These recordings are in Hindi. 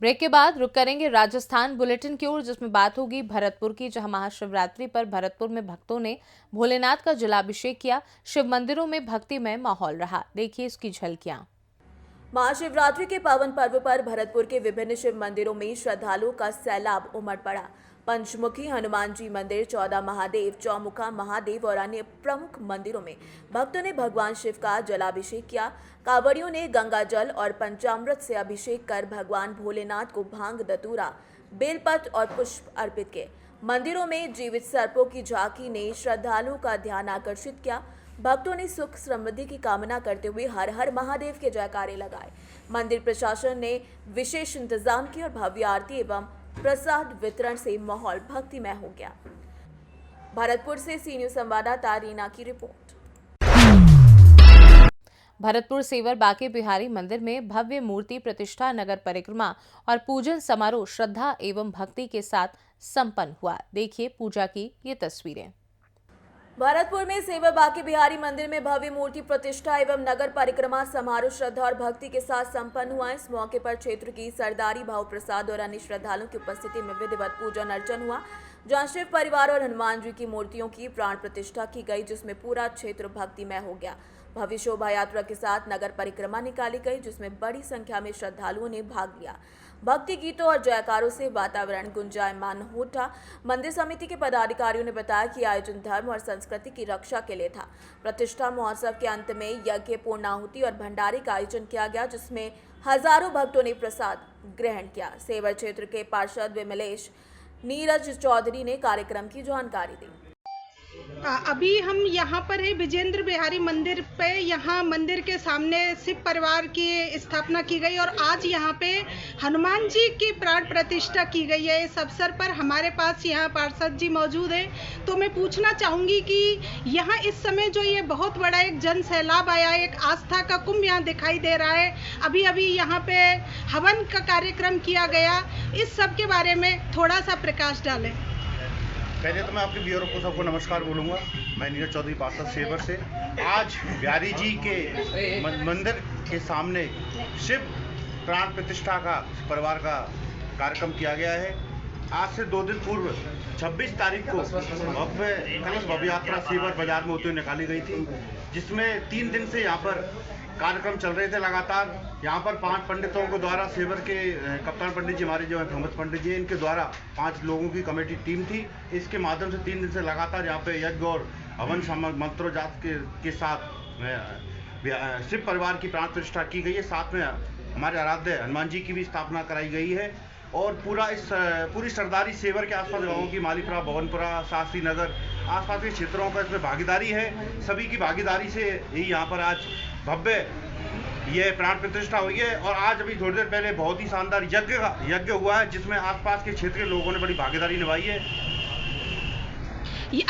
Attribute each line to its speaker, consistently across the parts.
Speaker 1: ब्रेक के बाद रुक करेंगे राजस्थान बुलेटिन की ओर, जिसमें बात होगी भरतपुर की, जहां महाशिवरात्रि पर भरतपुर में भक्तों ने भोलेनाथ का जलाभिषेक किया। शिव मंदिरों में भक्तिमय माहौल रहा। देखिए इसकी झलकियां।
Speaker 2: महाशिवरात्रि के पावन पर्व पर भरतपुर के विभिन्न शिव मंदिरों में श्रद्धालुओं का सैलाब उमड़ पड़ा। पंचमुखी हनुमान जी मंदिर, 14 महादेव, चौमुखा महादेव और अन्य प्रमुख मंदिरों में भक्तों ने भगवान शिव का जलाभिषेक किया। कांवड़ियों ने गंगा जल और पंचामृत से अभिषेक कर भगवान भोलेनाथ को भांग, धतूरा, बेलपत्र और पुष्प अर्पित किए। मंदिरों में जीवित सर्पों की झांकी ने श्रद्धालुओं का ध्यान आकर्षित किया। भक्तों ने सुख समृद्धि की कामना करते हुए हर हर महादेव के जयकारे लगाए। मंदिर प्रशासन ने विशेष इंतजाम किए और भव्य आरती एवं प्रसाद वितरण से माहौल भक्तिमय हो गया। भरतपुर से सी न्यूज संवाददाता रीना की रिपोर्ट।
Speaker 1: भरतपुर सेवर बाके बिहारी मंदिर में भव्य मूर्ति प्रतिष्ठा, नगर परिक्रमा और पूजन समारोह श्रद्धा एवं भक्ति के साथ संपन्न हुआ। देखिए पूजा की ये तस्वीरें।
Speaker 2: भरतपुर में सेवर बाके बिहारी मंदिर में भव्य मूर्ति प्रतिष्ठा एवं नगर परिक्रमा समारोह श्रद्धा और भक्ति के साथ संपन्न हुआ। इस मौके पर क्षेत्र की सरदारी, भाव प्रसाद और अन्य श्रद्धालुओं की उपस्थिति में विधिवत पूजन अर्चन हुआ, जहां शिव परिवार और हनुमान जी की मूर्तियों की प्राण प्रतिष्ठा की गई, जिसमें पूरा क्षेत्र भक्तिमय हो गया। भव्य शोभा यात्रा के साथ नगर परिक्रमा निकाली गई, जिसमें बड़ी संख्या में श्रद्धालुओं ने भाग लिया। भक्ति गीतों और जयकारों से वातावरण गुंजायमान हो उठा। मंदिर समिति के पदाधिकारियों ने बताया कि आयोजन धर्म और संस्कृति की रक्षा के लिए था। प्रतिष्ठा महोत्सव के अंत में यज्ञ, पूर्णाहुति और भंडारे का आयोजन किया गया, जिसमें हजारों भक्तों ने प्रसाद ग्रहण किया। सेवर क्षेत्र के पार्षद विमलेश नीरज चौधरी ने कार्यक्रम की जानकारी दी।
Speaker 3: अभी हम यहाँ पर है विजेंद्र बिहारी मंदिर पे। यहाँ मंदिर के सामने शिव परिवार की स्थापना की गई और आज यहाँ पे हनुमान जी की प्राण प्रतिष्ठा की गई है। इस अवसर पर हमारे पास यहाँ पार्षद जी मौजूद हैं, तो मैं पूछना चाहूँगी कि यहाँ इस समय जो ये बहुत बड़ा एक जन सैलाब आया, एक आस्था का कुंभ यहाँ दिखाई दे रहा है। अभी अभी यहाँ पे हवन का कार्यक्रम किया गया, इस सब के बारे में थोड़ा सा प्रकाश डालें।
Speaker 4: पहले तो मैं आपके व्यूअरों को सबको नमस्कार बोलूँगा। मैं नीरज चौधरी, पार्षद सेवर से। आज बिहारी जी के मंदिर के सामने शिव प्राण प्रतिष्ठा का परिवार का कार्यक्रम किया गया है। आज से 2 दिन पूर्व 26 तारीख को कलश भव्य यात्रा सेवर बाजार में होते हुए निकाली गई थी, जिसमें 3 दिन से यहाँ पर कार्यक्रम चल रहे थे लगातार। यहाँ पर 5 पंडितों को द्वारा, सेवर के कप्तान पंडित जी हमारे जो है मोहम्मद पंडित जी, इनके द्वारा 5 लोगों की कमेटी टीम थी। इसके माध्यम से 3 दिन से लगातार यहाँ पे यज्ञ और हवन मंत्रों जाप के साथ शिव परिवार की प्राण प्रतिष्ठा की गई है। साथ में हमारे आराध्य हनुमान जी की भी स्थापना कराई गई है और पूरी सरदारी सेवर के आसपास गाँवों की, मालीपुरा, भवनपुरा, शास्त्री नगर, आसपास के क्षेत्रों का इसमें भागीदारी है। सभी की भागीदारी से ही यहाँ पर आज भव्य ये प्राण प्रतिष्ठा हुई है। और आज अभी थोड़ी देर पहले बहुत ही शानदार यज्ञ हुआ है, जिसमें आसपास के क्षेत्र के लोगों ने बड़ी भागीदारी निभाई है।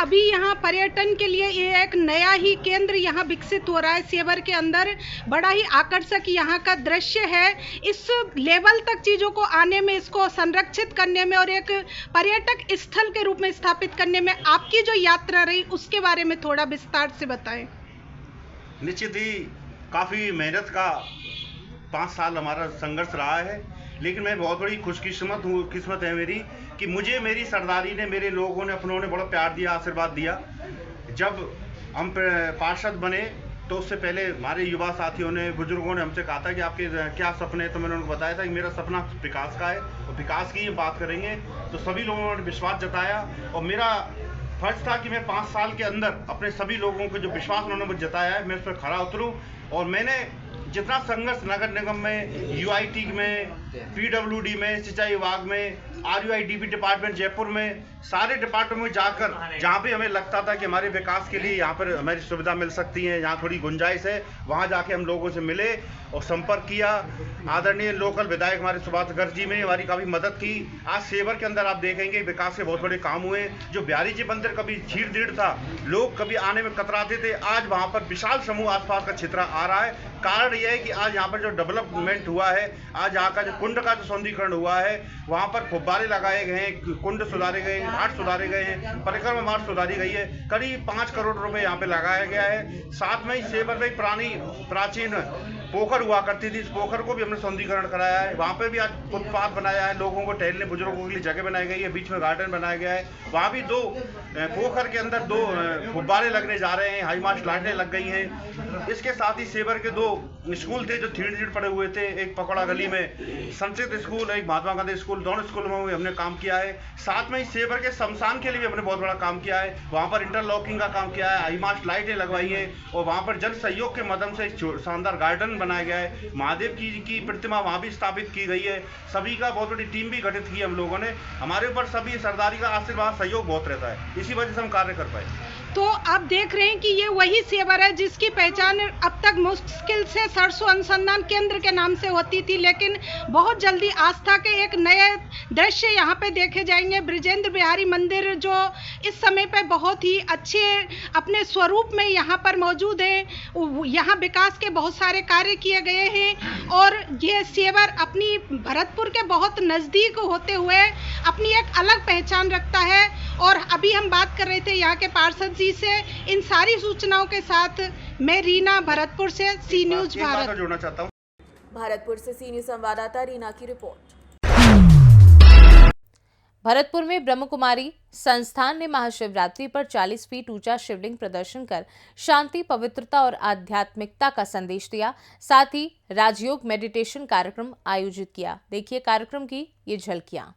Speaker 3: अभी यहाँ पर्यटन के लिए ये एक नया ही केंद्र यहाँ विकसित हो रहा है सेवर के अंदर। बड़ा ही आकर्षक यहाँ का दृश्य है। इस लेवल तक चीज़ों को आने में, इसको संरक्षित करने में और एक पर्यटक स्थल के रूप में स्थापित करने में आपकी जो यात्रा रही, उसके बारे में थोड़ा विस्तार से बताएं।
Speaker 4: निश्चित ही काफ़ी मेहनत का 5 साल हमारा संघर्ष रहा है, लेकिन मैं बहुत बड़ी किस्मत है मेरी कि मुझे मेरी सरदारी ने, मेरे लोगों ने, अपनों ने बड़ा प्यार दिया, आशीर्वाद दिया। जब हम पार्षद बने तो उससे पहले हमारे युवा साथियों ने, बुजुर्गों ने हमसे कहा था कि आपके क्या सपने हैं, तो मैंने उनको बताया था कि मेरा सपना विकास का है और विकास की बात करेंगे। तो सभी लोगों ने विश्वास जताया और मेरा फर्ज था कि मैं 5 साल के अंदर अपने सभी लोगों को जो विश्वास उन्होंने मुझे जताया है, मैं उस पर खरा उतरूँ। और मैंने जितना संघर्ष नगर निगम में, यूआईटी में, पीडब्ल्यूडी में, सिंचाई विभाग में, आरयूआईडीबी डिपार्टमेंट जयपुर में, सारे डिपार्टमेंट में जाकर जहाँ पे हमें लगता था कि हमारे विकास के लिए यहाँ पर हमारी सुविधा मिल सकती है, यहाँ थोड़ी गुंजाइश है, वहाँ जाके हम लोगों से मिले और संपर्क किया। आदरणीय लोकल विधायक हमारे सुभाष गर्ग जी ने हमारी काफ़ी मदद की। आज सेवर के अंदर आप देखेंगे विकास के बहुत बड़े काम हुए। जो बिहारी जी मंदिर कभी छीड़ था, लोग कभी आने में कतराते थे, आज वहाँ पर विशाल समूह आसपास का क्षेत्र आ रहा है। कारण यह है कि आज यहाँ पर जो डेवलपमेंट हुआ है, आज यहाँ का जो कुंड का जो सौंदर्यीकरण हुआ है, वहाँ पर फुब्बारे लगाए गए हैं, कुंड सुधारे गए हैं, घाट सुधारे गए हैं, परिक्रमा मार्ग सुधारी गई है, करीब 5 करोड़ रुपए यहाँ पे लगाया गया है। साथ में ही सेवर में प्राचीन पोखर हुआ करती थी, इस पोखर को भी हमने सौंदर्यीकरण कराया है। वहाँ पे भी आज फुटपाथ बनाया है, लोगों को टहलने, बुजुर्गों के लिए जगह बनाई गई है, बीच में गार्डन बनाया गया है। वहाँ भी पोखर के अंदर 2 फुब्बारे लगने जा रहे हैं, हाई मास्ट लाइटें लग गई हैं। इसके साथ ही सेवर के 2 स्कूल थे जो थीड़ पड़े हुए थे, एक पकौड़ा गली में संस्कृत स्कूल, एक महात्मा गांधी स्कूल, दोनों स्कूल में हमने काम किया है। साथ में ही सेवर के शमशान के लिए भी हमने बहुत बड़ा काम किया है, वहाँ पर इंटरलॉकिंग का काम किया है, हाई मास्ट लाइटें लगवाई है और वहाँ पर जन सहयोग के माध्यम से शानदार गार्डन बनाया गया है। महादेव की प्रतिमा वहाँ भी स्थापित की गई है। सभी का बहुत बड़ी टीम भी गठित की हम लोगों ने। हमारे ऊपर सभी सरदारी का आशीर्वाद, सहयोग बहुत रहता है, इसी वजह से हम कार्य कर पाए।
Speaker 3: तो आप देख रहे हैं कि ये वही सेवर है जिसकी पहचान अब तक मुश्किल से सरसों अनुसंधान केंद्र के नाम से होती थी, लेकिन बहुत जल्दी आस्था के एक नए दृश्य यहाँ पे देखे जाएंगे। बृजेंद्र बिहारी मंदिर जो इस समय पे बहुत ही अच्छे अपने स्वरूप में यहाँ पर मौजूद है, यहाँ विकास के बहुत सारे कार्य किए गए हैं और ये सेवर अपनी भरतपुर के बहुत नज़दीक होते हुए अपनी एक अलग पहचान रखता है। और अभी हम बात कर रहे थे यहाँ के पार्षद जी से। इन सारी सूचनाओं के साथ मैं रीना, भरतपुर से सी न्यूज भारत
Speaker 4: जोड़ना चाहता हूँ।
Speaker 2: भरतपुर से सी न्यूज संवाददाता रीना की रिपोर्ट।
Speaker 1: भरतपुर में ब्रह्म कुमारी संस्थान ने महाशिवरात्रि पर 40 फीट ऊंचा शिवलिंग प्रदर्शन कर शांति, पवित्रता और आध्यात्मिकता का संदेश दिया। साथ ही राजयोग मेडिटेशन कार्यक्रम आयोजित किया। देखिए कार्यक्रम की ये झलकियां।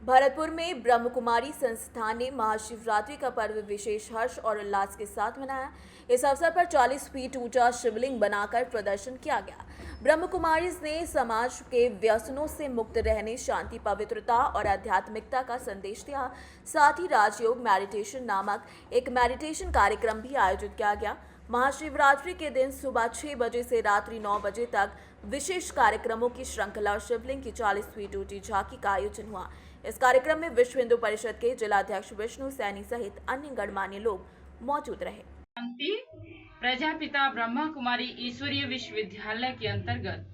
Speaker 2: भरतपुर में ब्रह्म कुमारी संस्थान ने महाशिवरात्रि का पर्व विशेष हर्ष और उल्लास के साथ मनाया। इस अवसर पर 40 फीट ऊंचा शिवलिंग बनाकर प्रदर्शन किया गया। ब्रह्म कुमारी ने समाज के व्यसनों से मुक्त रहने, शांति, पवित्रता और आध्यात्मिकता का संदेश दिया। साथ ही राजयोग मेडिटेशन नामक एक मेडिटेशन कार्यक्रम भी आयोजित किया गया। महाशिवरात्रि के दिन सुबह 6 बजे से रात्रि 9 बजे तक विशेष कार्यक्रमों की श्रृंखला और शिवलिंग की 40 फीट ऊंची झांकी का आयोजन हुआ। इस कार्यक्रम में विश्व हिंदू परिषद के जिलाध्यक्ष विष्णु सैनी सहित अन्य गणमान्य लोग मौजूद रहे।
Speaker 5: शांति प्रजापिता ब्रह्मा कुमारी ईश्वरीय विश्वविद्यालय के अंतर्गत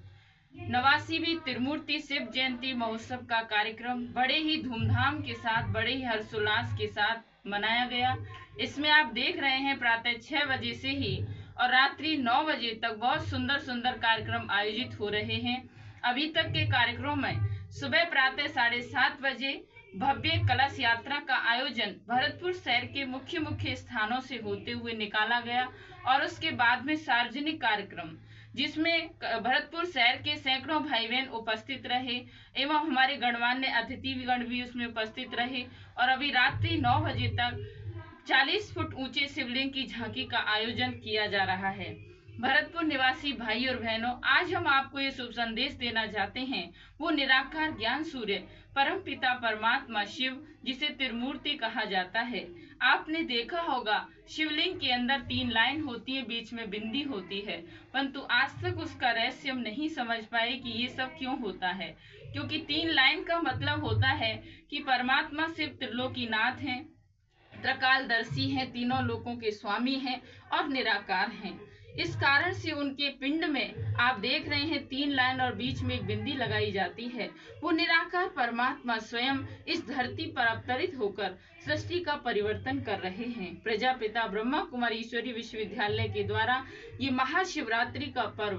Speaker 5: 89वीं त्रिमूर्ति शिव जयंती महोत्सव का कार्यक्रम बड़े ही धूमधाम के साथ, बड़े ही हर्षोल्लास के साथ मनाया गया। इसमें आप देख रहे हैं प्रातः 6 बजे से ही और रात्रि 9 बजे तक बहुत सुंदर सुंदर कार्यक्रम आयोजित हो रहे हैं। अभी तक के कार्यक्रम में सुबह प्रातः 7:30 बजे भव्य कलश यात्रा का आयोजन भरतपुर शहर के मुख्य स्थानों से होते हुए निकाला गया और उसके बाद में सार्वजनिक कार्यक्रम, जिसमें भरतपुर शहर के सैकड़ों भाई बहन उपस्थित रहे एवं हमारे गणमान्य अतिथिगण भी उसमें उपस्थित रहे। और अभी रात्रि 9 बजे तक 40 फुट ऊंचे शिवलिंग की झांकी का आयोजन किया जा रहा है। भरतपुर निवासी भाई और बहनों, आज हम आपको ये शुभ संदेश देना चाहते हैं। वो निराकार ज्ञान सूर्य परम पिता परमात्मा शिव, जिसे त्रिमूर्ति कहा जाता है। आपने देखा होगा शिवलिंग के अंदर 3 लाइन होती है, बीच में बिंदी होती है, परंतु आज तक उसका रहस्य हम नहीं समझ पाए कि ये सब क्यों होता है। क्योंकि 3 लाइन का मतलब होता है कि परमात्मा शिव त्रिलोकीनाथ हैं, त्रिकालदर्शी हैं, तीनों लोकों के स्वामी हैं और निराकार हैं। इस कारण से उनके पिंड में आप देख रहे हैं 3 लाइन और बीच में एक बिंदी लगाई जाती है। वो निराकार परमात्मा स्वयं इस धरती पर अवतरित होकर सृष्टि का परिवर्तन कर रहे हैं। प्रजापिता ब्रह्मा कुमारी ईश्वरीय विश्वविद्यालय के द्वारा ये महाशिवरात्रि का पर्व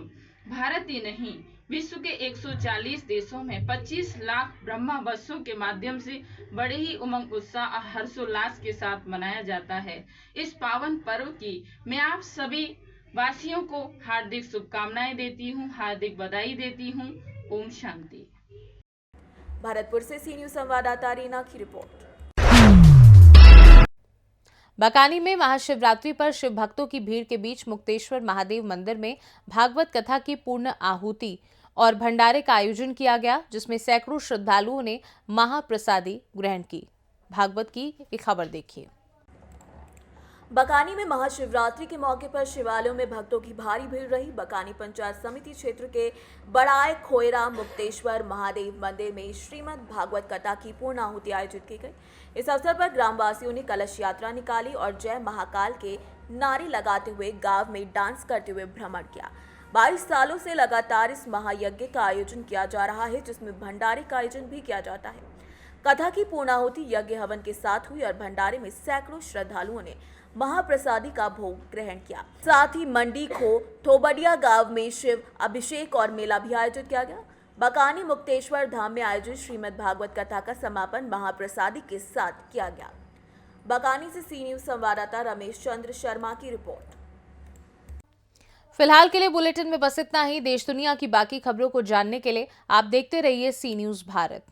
Speaker 5: भारत ही नहीं, विश्व के 140 देशों में 25 लाख ब्रह्मा बसों के माध्यम से बड़े ही उमंग, उत्साह और हर्षोल्लास के साथ मनाया जाता है। इस पावन पर्व की मैं आप सभी वासियों को हार्दिक शुभकामनाएं देती हूं, हार्दिक बधाई देती हूं। ओम शांति।
Speaker 2: भरतपुर से सी न्यूज संवाददाता रीना की रिपोर्ट।
Speaker 1: बकानी में महाशिवरात्रि पर शिव भक्तों की भीड़ के बीच मुक्तेश्वर महादेव मंदिर में भागवत कथा की पूर्ण आहुति और भंडारे का आयोजन किया गया, जिसमें सैकड़ों श्रद्धालुओं ने महाप्रसादी ग्रहण की। भागवत की एक खबर देखिए।
Speaker 2: बकानी में महाशिवरात्रि के मौके पर शिवालयों में भक्तों की भारी भीड़ रही। बकानी पंचायत समिति क्षेत्र के बड़ाए खोयरा मुक्तेश्वर महादेव मंदिर में श्रीमद् भागवत कथा की पूर्ण आहुति आयोजित की गई। इस अवसर पर ग्रामवासियों ने कलश यात्रा निकाली और जय महाकाल के नारे लगाते हुए गांव में डांस करते हुए भ्रमण किया। 22 सालों से लगातार इस महायज्ञ का आयोजन किया जा रहा है, जिसमें भंडारे का आयोजन भी किया जाता है। कथा की पूर्णाहुति यज्ञ हवन के साथ हुई और भंडारे में सैकड़ों श्रद्धालुओं ने महाप्रसादी का भोग ग्रहण किया। साथ ही मंडी खो थोबडिया गांव में शिव अभिषेक और मेला भी आयोजित किया गया। बकानी मुक्तेश्वर धाम में आयोजित श्रीमद् भागवत कथा का समापन महाप्रसादी के साथ किया गया। बकानी से सी न्यूज संवाददाता रमेश चंद्र शर्मा की रिपोर्ट।
Speaker 1: फिलहाल के लिए बुलेटिन में बस इतना ही। देश दुनिया की बाकी खबरों को जानने के लिए आप देखते रहिए सी न्यूज भारत।